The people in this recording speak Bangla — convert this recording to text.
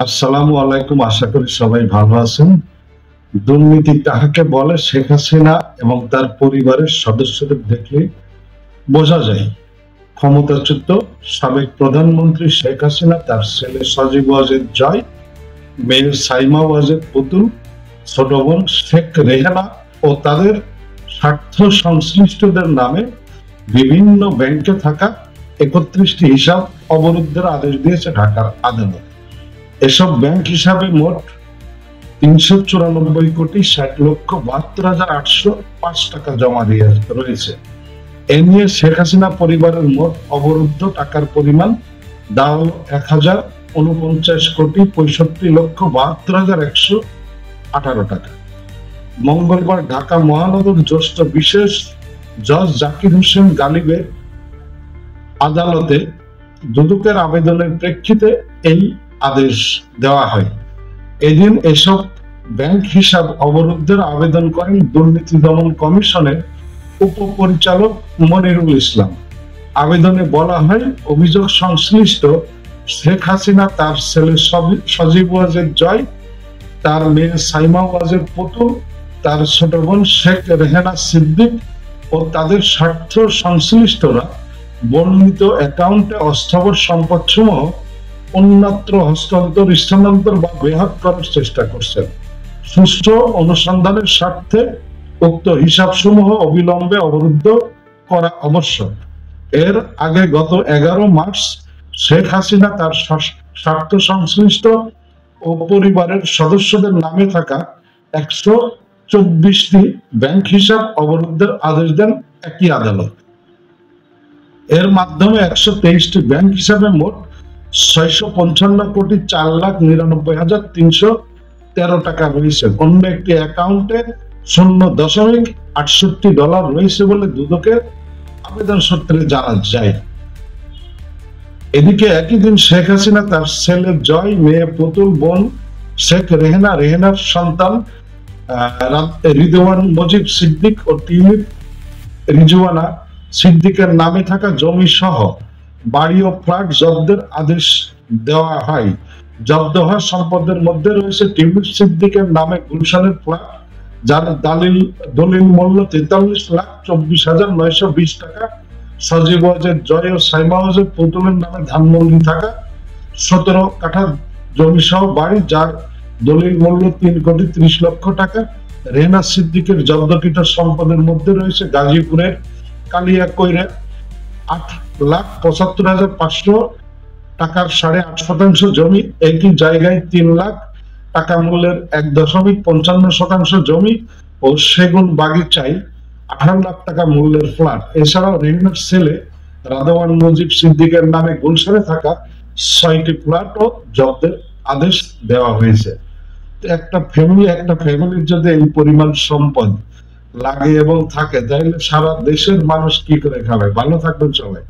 আসসালামু আলাইকুম। আশা করি সবাই ভালো আছেন। দুর্নীতি কাহাকে বলে শেখ হাসিনা এবং তার পরিবারের সদস্যদের দেখলে বোঝা যায়। ক্ষমতাচ্যুত সাবেক প্রধানমন্ত্রী শেখ হাসিনা, তার ছেলে সজীব ওয়াজেদ জয়, মেয়ে সাইমা ওয়াজেদ পুতুল, ছোট বোন শেখ রেহানা ও তাদের স্বার্থ সংশ্লিষ্টদের নামে বিভিন্ন ব্যাংকে থাকা ৩১টি হিসাব অবরুদ্ধের আদেশ দিয়েছে ঢাকার আদালত। এসব ব্যাংক হিসাবে মোট ৩৯৪,৬০,৭২,৮০৫ টাকা জমা দিয়ে রয়েছে। এ নিয়ে শেখ হাসিনা পরিবারের মোট অবরুদ্ধ টাকার পরিমাণ দাঁড়ালো ১,৪৯,৬৫,৭২,১১৮ টাকা। মঙ্গলবার ঢাকা মহানগর জ্যেষ্ঠ বিশেষ জজ জাকির হোসেন গালিবের আদালতে দুদকের আবেদনের প্রেক্ষিতে এই আদেশ দেওয়া হয়। এদিন এসব ব্যাংক হিসাব অবরুদ্ধের আবেদন করেন দুর্নীতি দমন কমিশনের উপপরিচালক মনিরুল ইসলাম। আবেদনে বলা হয়, অভিযোগ সংশ্লিষ্ট শেখ হাসিনা, তার ছেলে সজীব ওয়াজেদ জয়, তার মেয়ে সাইমা ওয়াজেদ পুতুল, তার ছোট বোন শেখ রেহানা সিদ্দিক ও তাদের স্বার্থ সংশ্লিষ্টরা বর্ণিত অ্যাকাউন্টে অস্থাবর সম্পদসমূহ অন্যত্র হস্তান্তর, স্থানান্তর বা বেহাত করার চেষ্টা করছেন। সুষ্ঠু অনুসন্ধানের স্বার্থে উক্ত হিসাবসমূহ অবিলম্বে অবরুদ্ধ করা আবশ্যক। এর আগে গত ১১ মার্চ শেখ হাসিনা তার স্বার্থ সংশ্লিষ্ট ও পরিবারের সদস্যদের নামে থাকা ১২৪টি ব্যাংক হিসাব অবরুদ্ধের আদেশ দেন একই আদালত। এর মাধ্যমে ১২৩টি ব্যাংক হিসাবে মোট ৬৫৪,৪৯৯,৩১৩ টাকা রয়েছে। অন্য একটি অ্যাকাউন্টে $0.৬৮ রয়েছে বলে দুদকের আবেদন সূত্রে জানা যায়। এদিকে একই দিন শেখ হাসিনা তার ছেলে জয়, মেয়ে পুতুল, বোন শেখ রেহানা, রেহানার সন্তান রিদওয়ান মজিব সিদ্দিক ও টিউলিপ রিজওয়ানা সিদ্দিকের নামে থাকা জমি সহ বাড়ি ও ফ্ল্যাট জব্দের আদেশ দেওয়া হয়। জব্দ হওয়া সম্পদের মধ্যে রয়েছে টিউলিপ সিদ্দিকের নামে গুলশানের ফ্ল্যাট, যার দলিল মূল্য ৪৩,২৪,৯২০ টাকা, সজীব ওয়াজেদ জয় ও সাইমা ওয়াজেদ পুতুলের নামে ধানমন্ডি থাকা ১৭ কাঠা জমি সহ বাড়ি, যার দলিল মূল্য ৩,৩০,০০,০০০ টাকা। রেহানা সিদ্দিকের জব্দকৃত সম্পদের মধ্যে রয়েছে গাজীপুরের কালিয়াকৈরে ৮,৭৫,৫০০ টাকার ৮.৫% জমি, একই জায়গায় ৩ লাখ টাকা মূল্যের ১.৫৫% জমি ও সেগুন বাগিচায় ১৮ লাখ টাকা মূল্যের ফ্ল্যাট। এছাড়াও রেহানার ছেলে রিদওয়ান মজিব সিদ্দিকের নামে গুলশানে থাকা ৬টি ফ্ল্যাটও জব্দের আদেশ দেওয়া হয়েছে। একটা ফ্যামিলির যদি এই পরিমাণ সম্পদ লাগে এবং থাকে, তাহলে সারা দেশের মানুষ কি করে খাবে? ভালো থাকবেন সবাই।